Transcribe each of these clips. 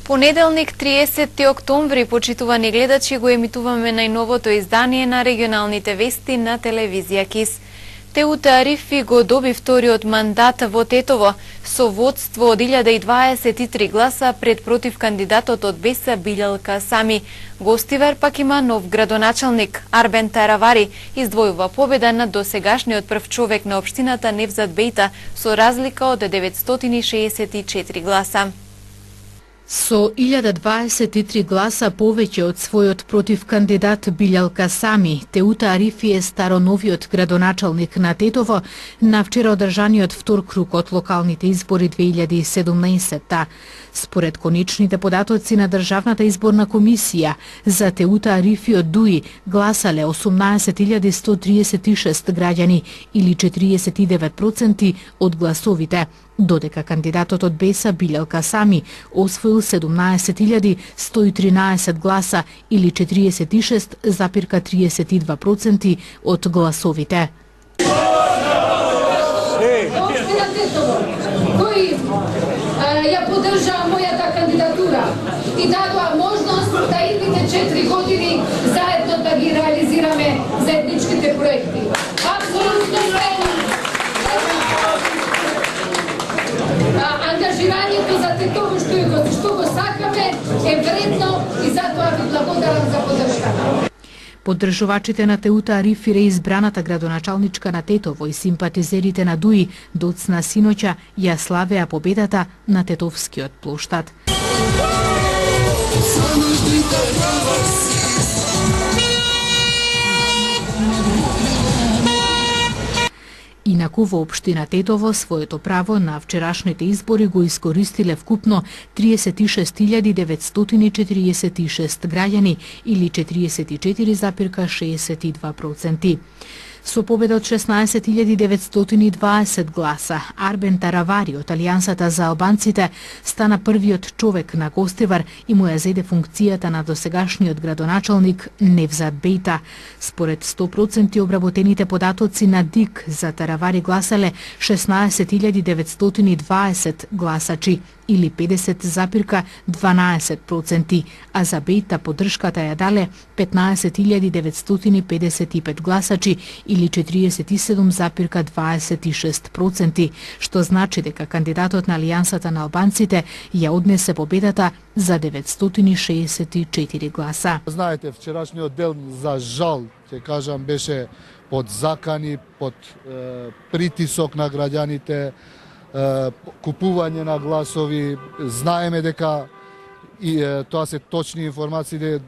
Понеделник, 30 октомври, почитувани гледачи, го емитуваме најновото издание на регионалните вести на телевизија КИС. Теута Арифи го доби вториот мандат во Тетово со водство од 1023 гласа пред против кандидатот од БЕС Билјалка Сами. Гостивар пак има нов градоначалник. Арбен Таравари издвојува победа над досегашниот прв човек на општината Невзат Бејта со разлика од 964 гласа. Со 1023 гласа повеќе од својот против кандидат Билјалка Сами, Теута Арифи е староновиот градоначалник на Тетово на вчера одржаниот втор круг од локалните избори 2017. Според конечните податоци на Државната изборна комисија, за Теута Арифи од ДУИ гласале 18.136 граѓани или 49% од гласовите, додека кандидатот од БЕС Билјалка Сами освоил 17.113 гласа или 46,32% од гласовите. Кои ја поддржаа мојата кандидатура и дадоа можност да идните 4 години заедно да ги реализираме заедничките проекти. Апсолутно ангажирањето за Тетово што го сакаме е вредно и затоа ви благодарам за поддршката. Поддржувачите на Теута Арифи реизбраната градоначалничка на Тетово и симпатизерите на ДУИ доцна синоќа ја славеа победата на Тетовскиот плоштад. Инаку во општина Тетово своето право на вчерашните избори го искористиле вкупно 36.946 граѓани или 44,62%. Со победа од 16.920 гласа, Арбен Таравари од Алијансата за албанците стана првиот човек на Гостивар и му ја зеде функцијата на досегашниот градоначалник Невзат Бејта. Според 100% обработените податоци на ДИК, за Таравари гласале 16.920 гласачи или 50,12%, а за Бејта поддршката ја дале 15.955 гласачи или 47,26%, што значи дека кандидатот на Алијансата на албанците ја однесе победата за 964 гласа. Знаете, вчерашниот дел, за жал, ќе кажам, беше под закани, под притисок на граѓаните, купување на гласови. Знаеме дека и тоа се точни информации,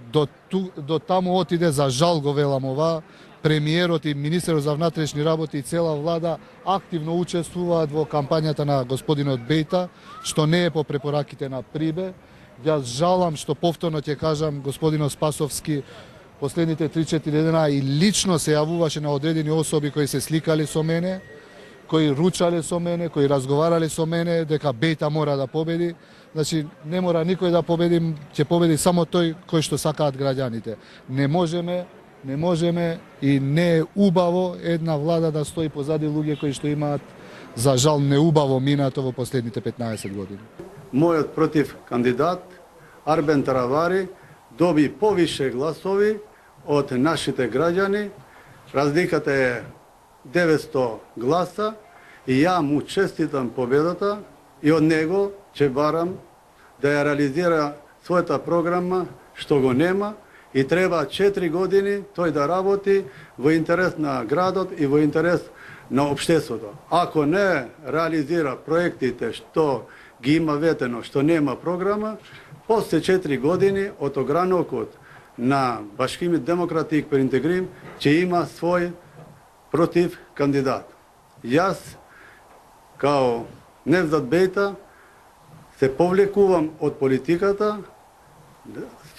до таму отиде, за жал го велам ова, премиерот и министерот за внатрешни работи и цела влада активно учествуваат во кампањата на господинот Бејта, што не е по препораките на Прибе. Јас жалам што повторно ќе кажам, господинот Спасовски последните 3-4 дена и лично се јавуваше на одредени особи кои се сликале со мене, кои ручале со мене, кои разговарале со мене дека Бејта мора да победи. Значи, не мора никој да победи, ќе победи само тој кој што сакаат граѓаните. Не можеме и не е убаво една влада да стои позади луѓе кои што имаат, за жал, неубаво минато во последните 15 години. Мојот против кандидат Арбен Таравари доби повише гласови од нашите граѓани. Разликата е 900 гласа и ја му честитам победата и од него ќе барам да ја реализира својата програма што го нема и треба 4 години тој да работи во интерес на градот и во интерес на општеството. Ако не реализира проектите што ги има ветено, што нема програма, после 4 години од огранокот на Башкими демократик перинтегрим ќе има свој против кандидат. Јас, као Невзат Бејта, се повлекувам од политиката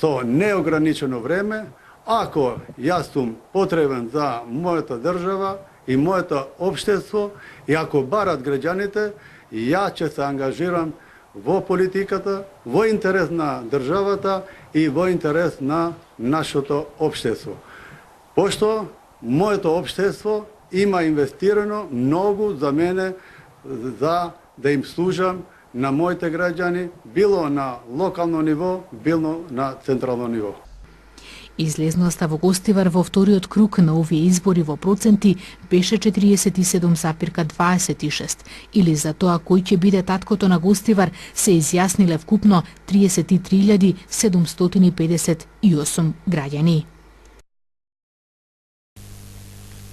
со неограничено време. Ако јас сум потребен за мојата држава и моето општество и ако барат граѓаните, ја ќе се ангажирам во политиката, во интерес на државата и во интерес на нашето општество. Пошто моето општество има инвестирано многу за мене за да им служам на моите граѓани, било на локално ниво, било на централно ниво. Излезноста во Гостивар во вториот круг на овие избори во проценти беше 47,26, или за тоа кој ќе биде таткото на Гостивар се изјасниле вкупно 33.758 граѓани.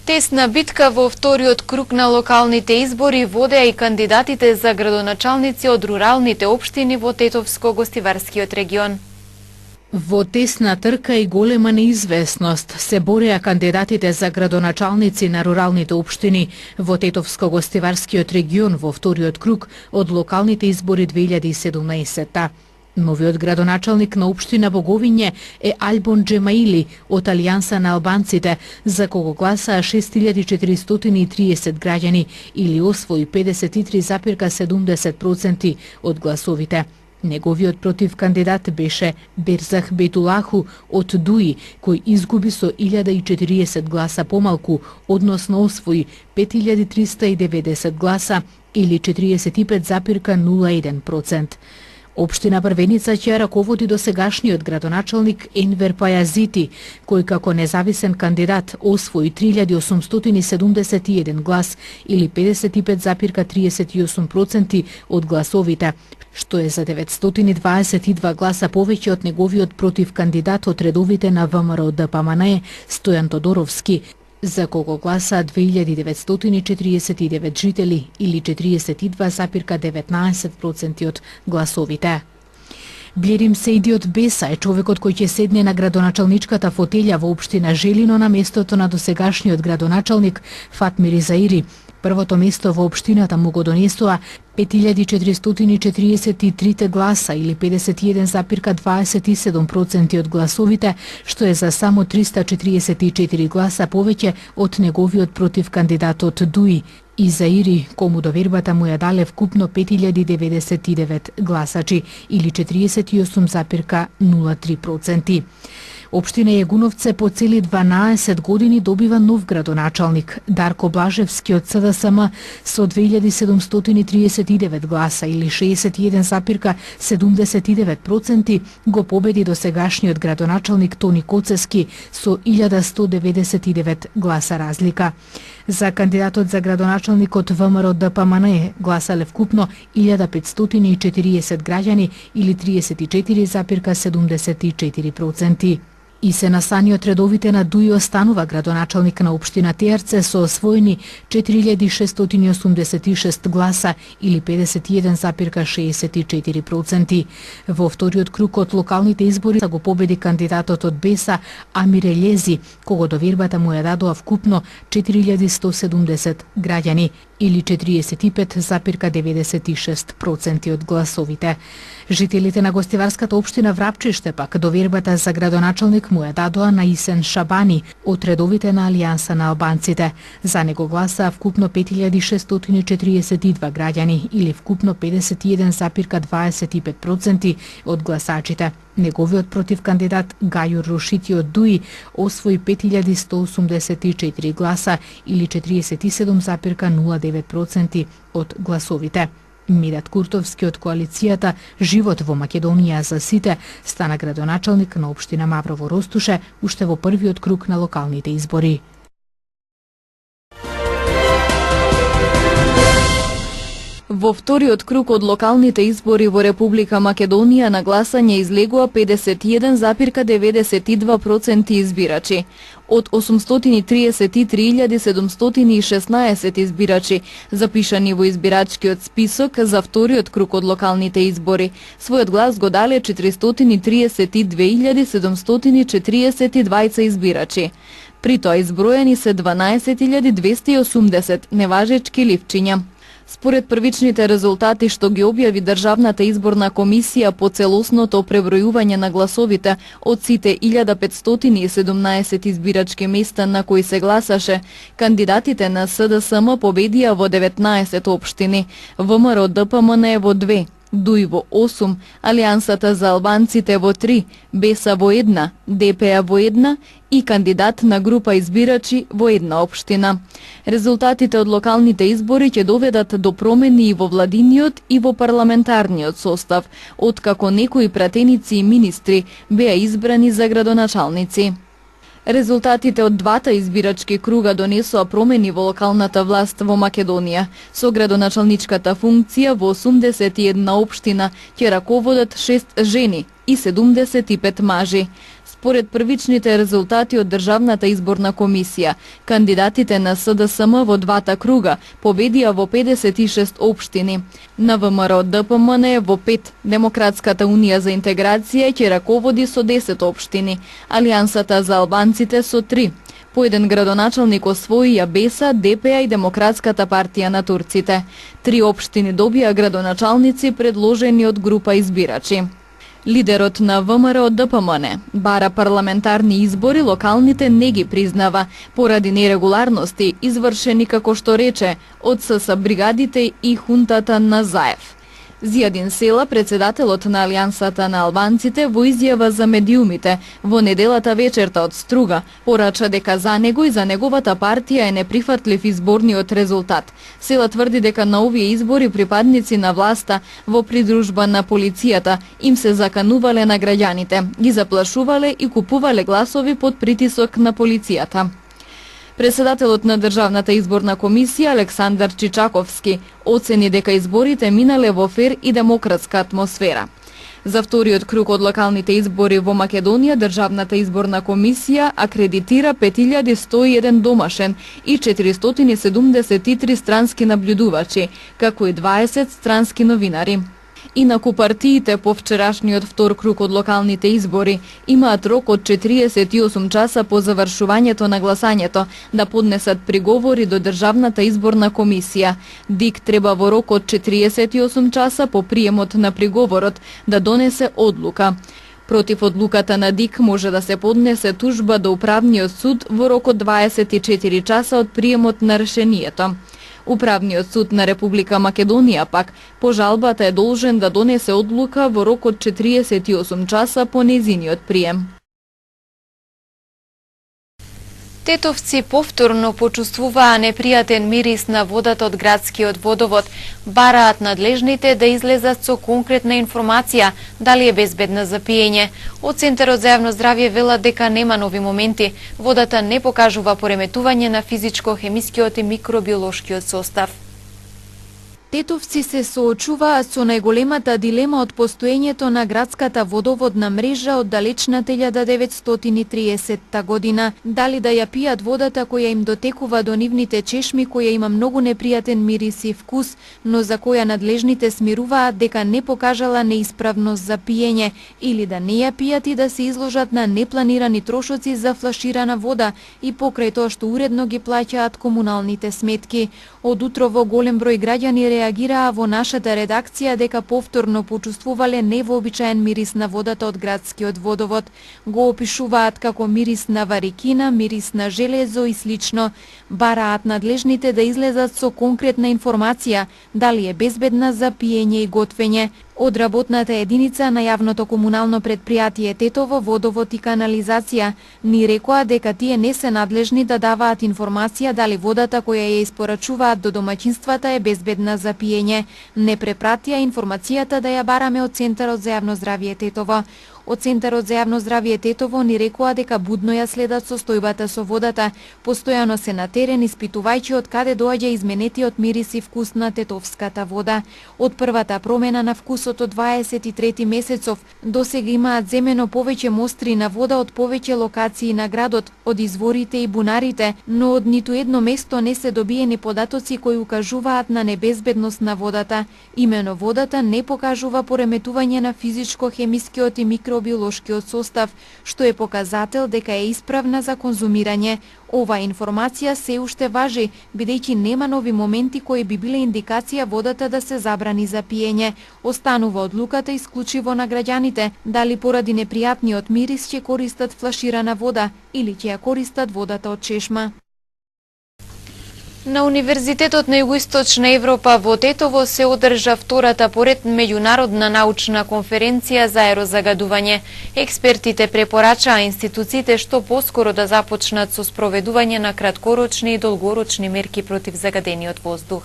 Тесна битка во вториот круг на локалните избори водеа и кандидатите за градоначалници од руралните општини во Тетовско-Гостиварскиот регион. Во тесна трка и голема неизвестност се бореа кандидатите за градоначалници на руралните општини во Тетовско-Гостиварскиот регион во вториот круг од локалните избори 2017. Новиот градоначалник на општина Боговиње е Альбон Джемаили од Алијанса на албанците, за кого гласаа 6430 граѓани или освои 53,70% од гласовите. Неговиот против кандидат беше Берзах Бейтулаху од Дуи, кој изгуби со 1040 гласа помалку, односно освои 5390 гласа или 45,01%. Општина Првеница ќе раководи досегашниот градоначалник Енвер Пајазити, кој како независен кандидат освои 3871 глас или 55,38% од гласовите, што е за 922 гласа повеќе од неговиот против кандидат од редовите на ВМРО ДПМН Стојан Тодоровски, за кого гласа 2949 жители или 42,19% од гласовите. Бледим Сејдиот Беса е човекот кој ќе седне на градоначалничката фотелја во општина Желино на местото на досегашниот градоначалник Фатмир Заири. Првото место во општината му го донесоа 5443 гласа или 51,27% од гласовите, што е за само 344 гласа повеќе од неговиот против кандидат од Дуи. И Заири, кому довербата му ја дале вкупно 5099 гласачи или 48,03%. Општина Јегуновце по цели 12 години добива нов градоначалник. Дарко Блажевски од СДСМ со 2739 гласа или 61,79% го победи досегашниот градоначалник Тони Коцески со 1199 гласа разлика. За кандидатот за градоначалник од ВМРО ДПМН гласале вкупно 1540 граѓани или 34,74%. И се насани од редовите на Дуи останува градоначалник на општина Теарце со освоени 4686 гласа или 51,64%. Во вториот круг од локалните избори го победи кандидатот од Беса Амир Елези, кого довербата му ја дадоа вкупно 4170 граѓани или 45,96% од гласовите. Жителите на гостиварската општина Врапчиште пак довербата за градоначалник му ја дадоа на Исен Шабани од редовите на Алијанса на албанците. За него гласаа вкупно 5642 граѓани или вкупно 51,25% од гласачите. Неговиот против кандидат Гајур Рушити од Дуи освои 5184 гласа или 47,09% од гласовите. Мират Куртовски од коалицијата Живот во Македонија за сите стана градоначалник на општина Маврово Ростуше уште во првиот круг на локалните избори. Во вториот круг од локалните избори во Република Македонија на гласање излегува 51,92% избирачи. Од 833.716 избирачи, запишани во избирачкиот список за вториот круг од локалните избори, својот глас го дале 432.742 избирачи. При тоа изброени се 12.280 неважечки ливчиња. Според првичните резултати што ги објави Државната изборна комисија по целосното пребројување на гласовите од сите 1517 избирачки места на кои се гласаше, кандидатите на СДСМ победија во 19 општини, ВМРО ДПМН во 2, ДУИ во 8, Алијансата за албанците во 3, БЕСА во 1, ДПА во 1 и кандидат на група избирачи во 1 општина. Резултатите од локалните избори ќе доведат до промени и во владиниот и во парламентарниот состав, откако некои пратеници и министри беа избрани за градоначалници. Резултатите од двата избирачки круга донесоа промени во локалната власт во Македонија. Со градоначалничката функција во 81 општина ќе раководат 6 жени и 75 мажи. Според првичните резултати од Државната изборна комисија, кандидатите на СДСМ во двата круга победија во 56 општини. На ВМРО ДПМН во 5, Демократската унија за интеграција ќе раководи со 10 општини, Алијансата за албанците со 3. По еден градоначалник освоија БЕСА, ДПА и Демократската партија на турците. 3 општини добија градоначалници предложени од група избирачи. Лидерот на ВМРО ДПМН бара парламентарни избори, локалните не ги признава, поради нерегуларности извршени, како што рече, од СС бригадите и хунтата на Заев. Зијадин Села, председателот на Алијансата на албанците, во изјава за медиумите во неделата вечерта од Струга, порача дека за него и за неговата партија е неприфатлив изборниот резултат. Села тврди дека на овие избори припадници на власта во придружба на полицијата им се заканувале на граѓаните, ги заплашувале и купувале гласови под притисок на полицијата. Председателот на Државната изборна комисија Александар Чичаковски оцени дека изборите минале во фер и демократска атмосфера. За вториот круг од локалните избори во Македонија Државната изборна комисија акредитира 5101 домашен и 473 странски наблюдувачи, како и 20 странски новинари. Инаку партиите по вчерашниот втор круг од локалните избори имаат рок од 48 часа по завршувањето на гласањето да поднесат приговори до Државната изборна комисија. ДИК треба во рок од 48 часа по приемот на приговорот да донесе одлука. Против одлуката на ДИК може да се поднесе тужба до Управниот суд во рок од 24 часа од приемот на решението. Управниот суд на Република Македонија пак по жалбата е должен да донесе одлука во рок од 48 часа по нејзиниот прием. Тетовци повторно почувствуваа непријатен мирис на водата од градскиот водовод. Бараат надлежните да излезат со конкретна информација дали е безбедна за пиење. Од Центарот за јавно здравје велат дека нема нови моменти. Водата не покажува пореметување на физичко-хемискиот и микробиолошкиот состав. Тетовци се соочуваат со најголемата дилема од постоењето на градската водоводна мрежа од далечната 1930 година. Дали да ја пијат водата која им дотекува до нивните чешми, која има многу непријатен мирис и вкус, но за која надлежните смируваат дека не покажала неисправност за пиење, или да не ја пијат и да се изложат на непланирани трошоци за флаширана вода и покрај тоа што уредно ги плаќаат комуналните сметки. Од утрово голем број граѓани реагираа во нашата редакција дека повторно почувствувале невообичаен мирис на водата од градскиот водовод. Го опишуваат како мирис на варикина, мирис на железо и слично. Бараат надлежните да излезат со конкретна информација дали е безбедна за пиење и готвење. Од работната единица на јавното комунално предпријатие Тетово водовод и канализација ни рекоа дека тие не се надлежни да даваат информација дали водата која ја испорачуваат до домаќинствата е безбедна за пиење. Не препратија информацијата да ја бараме од Центарот за јавно здравје Тетово. Од Центарот за јавно здравје Тетово ни рекоа дека будно ја следат состојбата со водата, постојано се на терен испитувајќи од каде доаѓа изменетиот мирис и вкус на тетовската вода. Од првата промена на вкусот од 23 месецов досега имаат земено повеќе мостри на вода од повеќе локации на градот, од изворите и бунарите, но од ниту едно место не се добиени податоци кои укажуваат на небезбедност на водата. Имено водата не покажува пореметување на физичко-хемискиот и микробиолошкиот состав, што е показател дека е исправна за конзумирање. Ова информација се уште важи, бидејќи нема нови моменти кои би биле индикација водата да се забрани за пиење. Останува одлуката исклучиво на граѓаните, дали поради непријатниот мирис ќе користат флаширана вода или ќе ја користат водата од чешма. На Универзитетот на Југоисточна Европа во Тетово се одржа втората поред меѓународна научна конференција за аерозагадување. Експертите препорачаа институциите што поскоро да започнат со спроведување на краткорочни и долгорочни мерки против загадениот воздух.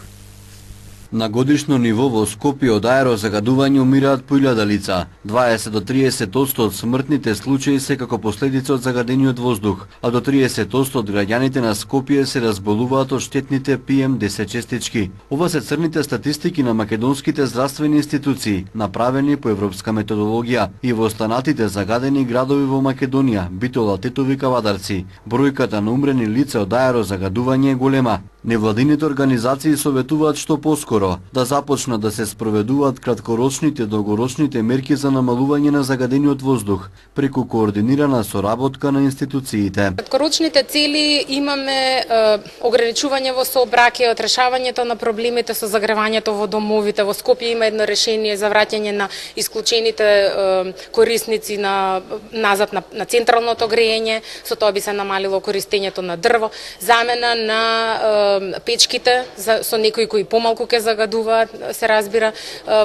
На годишно ниво во Скопје од аерозагадување умираат по 1000 лица. 20 до 30% од смртните случаи се како последица од загадениот воздух, а до 30% од граѓаните на Скопје се разболуваат од штетните PM10 честички. Ова се црните статистики на македонските здравствени институции, направени по европска методологија, и во останатите загадени градови во Македонија, Битола, Тетово и Кавадарци. Бројката на умрени лица од аерозагадување е голема. Невладините организации советуваат што поскоро да започнат да се спроведуваат краткорочните и долгорочните мерки за намалување на загадениот воздух преку координирана соработка на институциите. Краткорочните цели имаме ограничување во сообраќајот, решавањето на проблемите со загревањето во домовите. Во Скопје има едно решение за враќање на исклучените корисници назад на централното грејење, со тоа би се намалило користењето на дрво, замена на печките со некои кои помалку ќе загадуваат, се разбира,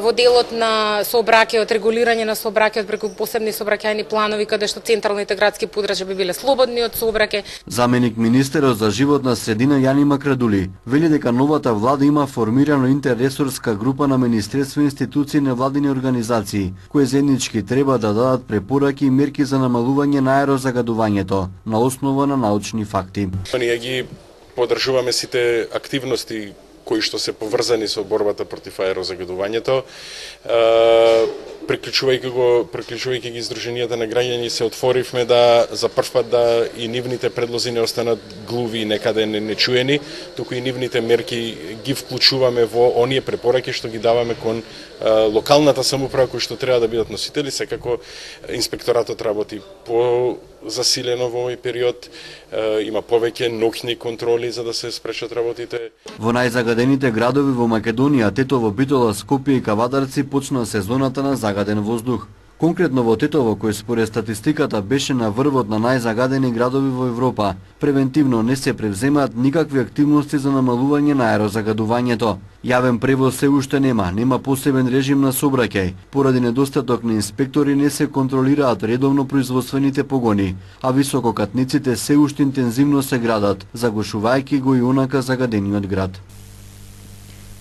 во делот на сообраќајот, регулирање на сообраќајот преку посебни сообраќајни планови каде што централните градски подрачја би биле слободни од сообраќај. Заменик министерот за животна средина Јани Макрадули вели дека новата влада има формирано интерресорска група на министерства, институции и невладини организации кои заеднички треба да дадат препораки и мерки за намалување на аерозагадувањето на основа на научни факти. Ние ги поддржуваме сите активности кои што се поврзани со борбата против аерозагадувањето. Приклучувајќи ги издруженијата на граѓани, се отворивме да за прв пат да и нивните предлози не останат глуви и некаде нечуени, туку и нивните мерки ги вклучуваме во оние препораки што ги даваме кон локалната самоуправа кои што треба да бидат носители. Секако инспекторатот работи по засилено во овој период, има повеќе ноќни контроли за да се спречат работите. Во најзагадените градови во Македонија, Тетово, Битола, Скопје и Кавадарци, почна сезоната на загаден воздух. Конкретно во Тетово, кој според статистиката беше на врвот на најзагадени градови во Европа, превентивно не се превземаат никакви активности за намалување на аерозагадувањето. Јавен превоз се уште нема посебен режим на сообраќај. Поради недостаток на инспектори не се контролираат редовно производствените погони, а висококатниците се уште интензивно се градат, загушувајќи го и онака загадениот град.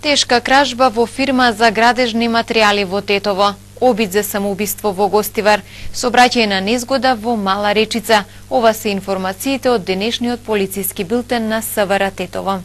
Тешка кражба во фирма за градежни материјали во Тетово. Обид за самоубиство во Гостивар, сообраќајна незгода во Мала Речица. Ова се информациите од денешниот полициски билтен на СВР Тетово.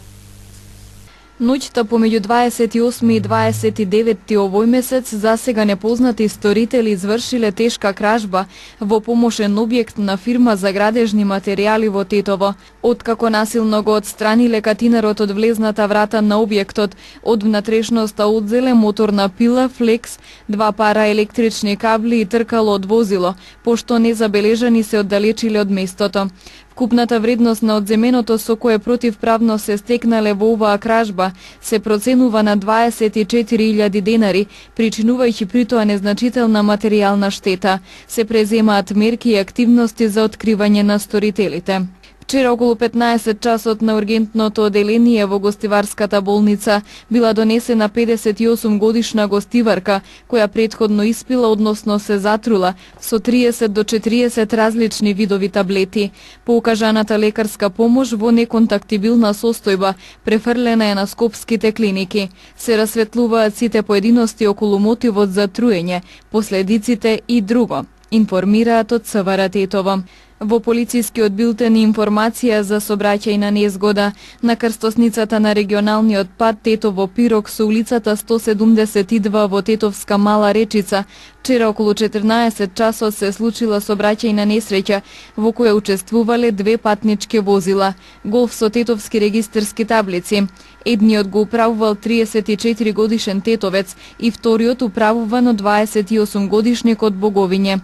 Ноќта помеѓу 28 и 29 овој месец засега непознати сторители извршиле тешка кражба во помошен објект на фирма за градежни материјали во Тетово. Откако насилно го отстраниле катинерот од влезната врата на објектот, од внатрешноста одзеле моторна пила, флекс, 2 пара електрични кабли и тркало од возило, пошто незабележани се оддалечиле од местото. Вкупната вредност на одземеното со кое противправно се стекнале во оваа кражба се проценува на 24.000 денари, причинувајќи при тоа незначителна материјална штета. Се преземаат мерки и активности за откривање на сторителите. Вчера околу 15 часот на ургентното оделение во Гостиварската болница била донесена 58 годишна гостиварка, која претходно испила, односно се затрула, со 30 до 40 различни видови таблети. По укажаната лекарска помош во неконтактибилна состојба, префрлена е на скопските клиники. Се расветлуваат сите поединости околу мотивот за труење, последиците и друго, информираат од СВР Тетово. Во полицискиот билтен информација за сообраќајна незгода на крстосницата на регионалниот пат Тетово-Пирок со улицата 172 во Тетовска Мала Речица, вчера околу 14 часот се случила сообраќајна несреќа во која учествувале 2 патнички возила, Голф со тетовски регистерски таблици. Едниот го управувал 34 годишен тетовец и вториот управуван од 28 годишник од Боговиње.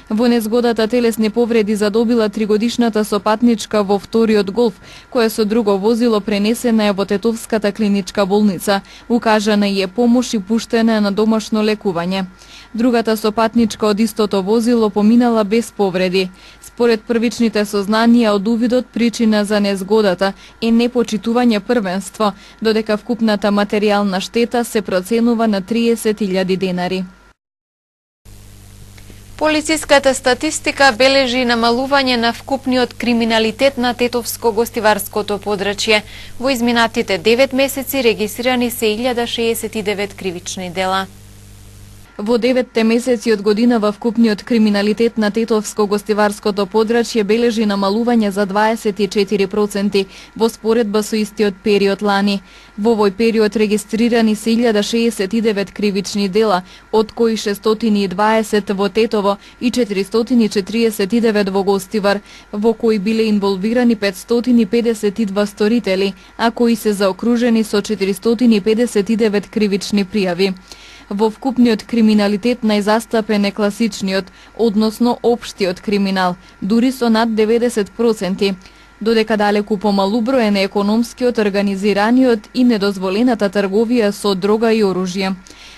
Во незгодата телесни повреди задобила 3-годишната сопатничка во вториот голф, која со друго возило пренесена е во Тетовската клиничка болница. Укажана е помош и пуштена на домашно лекување. Другата сопатничка од истото возило поминала без повреди. Според првичните сознанија од увидот, причина за незгодата е непочитување првенство, додека вкупната материјална штета се проценува на 30.000 денари. Полициската статистика бележи намалување на вкупниот криминалитет на Тетовско-гостиварското подрачје. Во изминатите 9 месеци регистрирани се 1069 кривични дела. Во 9 месеци од годинава вкупниот криминалитет на Тетовско-гостиварското подрачје бележи намалување за 24% во споредба со истиот период лани. Во овој период регистрирани се 1069 кривични дела, од кои 620 во Тетово и 449 во Гостивар, во кои биле инволвирани 552 сторители, а кои се заокружени со 459 кривични пријави. Во вкупниот криминалитет најзастапен е класичниот, односно општиот криминал, дури со над 90%, додека далеку помалуброен е економскиот, организираниот и недозволената трговија со дрога и оружје.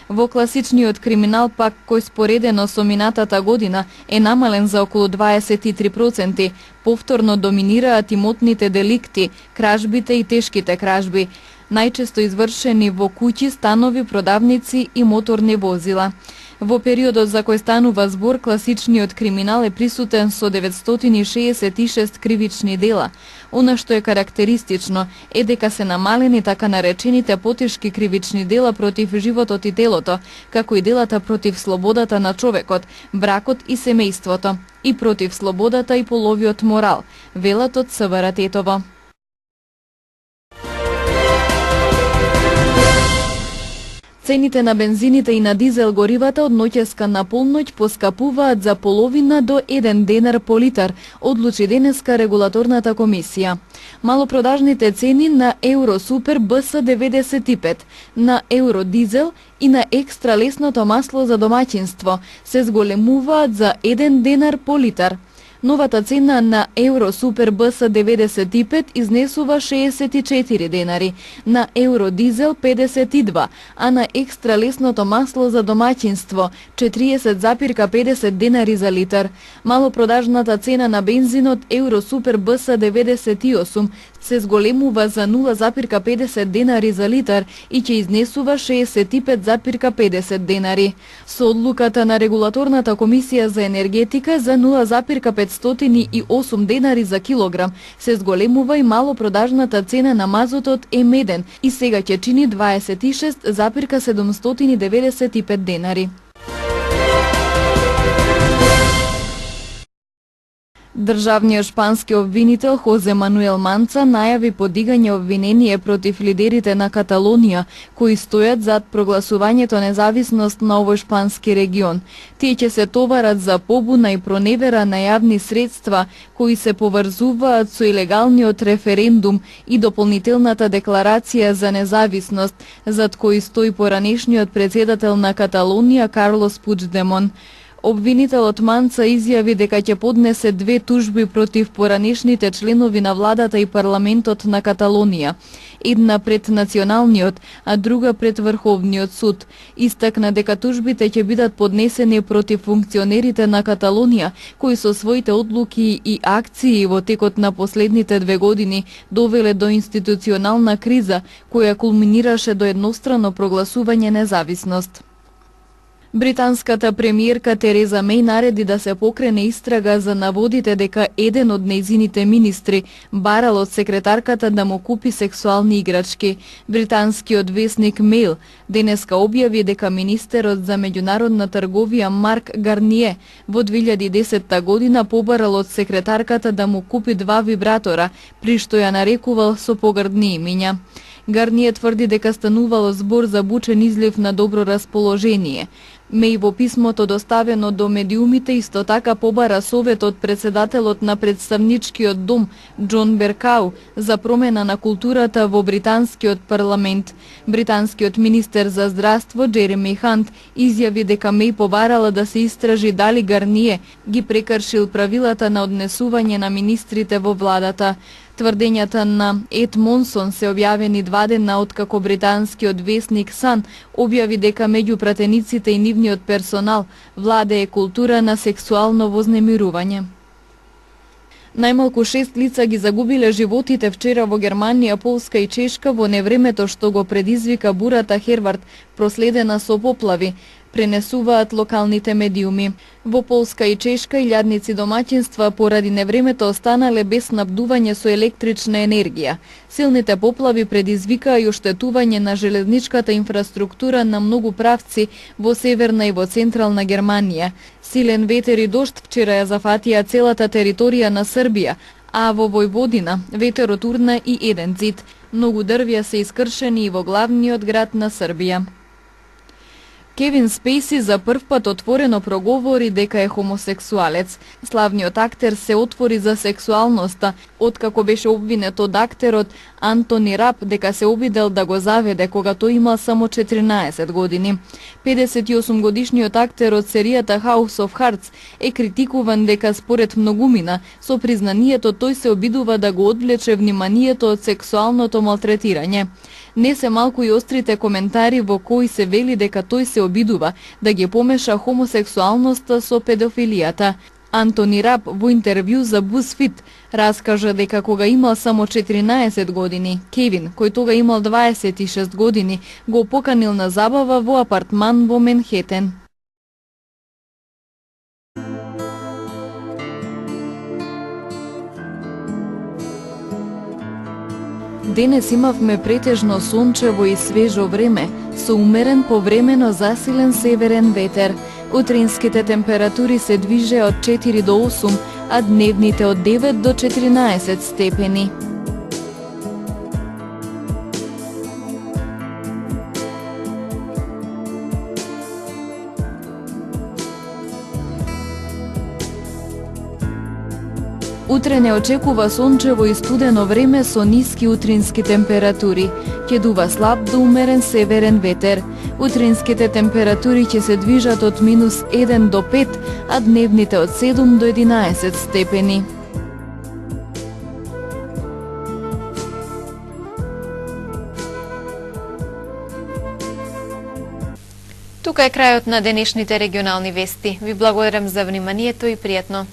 Во класичниот криминал пак, кој споредено со минатата година е намален за околу 23%, повторно доминираат имотните деликти, кражбите и тешките кражби, најчесто извршени во куќи, станови, продавници и моторни возила. Во периодот за кој станува збор, класичниот криминал е присутен со 966 кривични дела. Она што е карактеристично е дека се намалени така наречените потешки кривични дела против животот и телото, како и делата против слободата на човекот, бракот и семејството, и против слободата и половиот морал, велат од СВР Тетово. Цените на бензините и на дизел горивата од ноќеска на полноќ поскапуваат за половина до 1 денар по литар, одлучи денеска регулаторната комисија. Малопродажните цени на Евро Супер БС95, на Евро Дизел и на екстра лесното масло за домаќинство се зголемуваат за 1 денар по литар. Новата цена на Евро Супер БС95 изнесува 64 денари, на Евро Дизел 52, а на екстра лесното масло за домаќинство 40,50 денари за литар. Малопродажната цена на бензинот Евро Супер БС98 се зголемува за 0,50 денари за литар и ќе изнесува 65,50 денари. Со одлуката на регулаторната комисија за енергетика за 0,508 денари за килограм се зголемува и малопродажната цена на мазотот М1 и сега ќе чини 26,795 денари. Државниот шпански обвинител Хозе Мануел Манца најави подигање обвинение против лидерите на Каталонија, кои стојат зад прогласувањето независност на овој шпански регион. Тие ќе се товарат за побуна и проневера на јавни средства, кои се поврзуваат со илегалниот референдум и дополнителната декларација за независност, зад кои стои поранешниот председател на Каталонија Карлос Пучдемон. Обвинителот Манца изјави дека ќе поднесе 2 тужби против поранешните членови на владата и парламентот на Каталонија. Една пред националниот, а друга пред Врховниот суд. Истакна дека тужбите ќе бидат поднесени против функционерите на Каталонија, кои со своите одлуки и акции во текот на последните 2 години довеле до институционална криза, која кулминираше до еднострано прогласување независност. Британската премиерка Тереза Меј нареди да се покрене истрага за наводите дека еден од нејзините министри барал од секретарката да му купи сексуални играчки. Британскиот весник Мейл денеска објави дека министерот за меѓународна трговија Марк Гарние во 2010 година побарал од секретарката да му купи 2 вибратора, при што ја нарекувал со погрдни имиња. Гарније тврди дека станувало збор за бучен излив на добро расположение. Меј во писмото доставено до медиумите исто така побара совет од председателот на представничкиот дом Џон Беркау за промена на културата во британскиот парламент. Британскиот министер за здравство Джереми Хант изјави дека Меј побарала да се истражи дали Гарније ги прекршил правилата на однесување на министрите во владата. Тврдењата на Ед Монсон се објавени 2 дена откако британскиот весник Сан објави дека меѓу пратениците и нивниот персонал владее култура на сексуално вознемирување. Најмалку 6 лица ги загубиле животите вчера во Германија, Полска и Чешка во невремето што го предизвика бурата Хервард, проследена со поплави, пренесуваат локалните медиуми. Во Полска и Чешка илјадници домаќинства поради невремето останале без снабдување со електрична енергија. Силните поплави предизвикаа и оштетување на железничката инфраструктура на многу правци во северна и во централна Германија. Силен ветер и дожд вчера ја зафатија целата територија на Србија, а во Војводина ветерот урна и еден зид. Многу дрвја се искршени и во главниот град на Србија. Кевин Спейси за прв пат отворено проговори дека е хомосексуалец. Славниот актер се отвори за сексуалноста, откако беше обвинет од актерот Антони Рап дека се обидел да го заведе кога тој имал само 14 години. 58 годишниот актер од серијата House of Cards е критикуван дека според многумина со признанието тој се обидува да го одвлече вниманието од сексуалното малтретирање. Не се малку и острите коментари во кои се вели дека тој се обидува да ги помеша хомосексуалноста со педофилијата. Антони Рап во интервју за BuzzFeed раскажа дека кога имал само 14 години, Кевин, кој тога имал 26 години, го поканил на забава во апартман во Менхетен. Денес имавме претежно сончево и свежо време, со умерен повремено засилен северен ветер. Утринските температури се движеа од 4 до 8, а дневните од 9 до 14 степени. Утре не очекува сончево и студено време со ниски утрински температури. Ќе дува слаб до умерен северен ветер. Утринските температури ќе се движат од -1 до 5, а дневните од 7 до 11 степени. Тука е крајот на денешните регионални вести. Ви благодарам за вниманието и пријатно.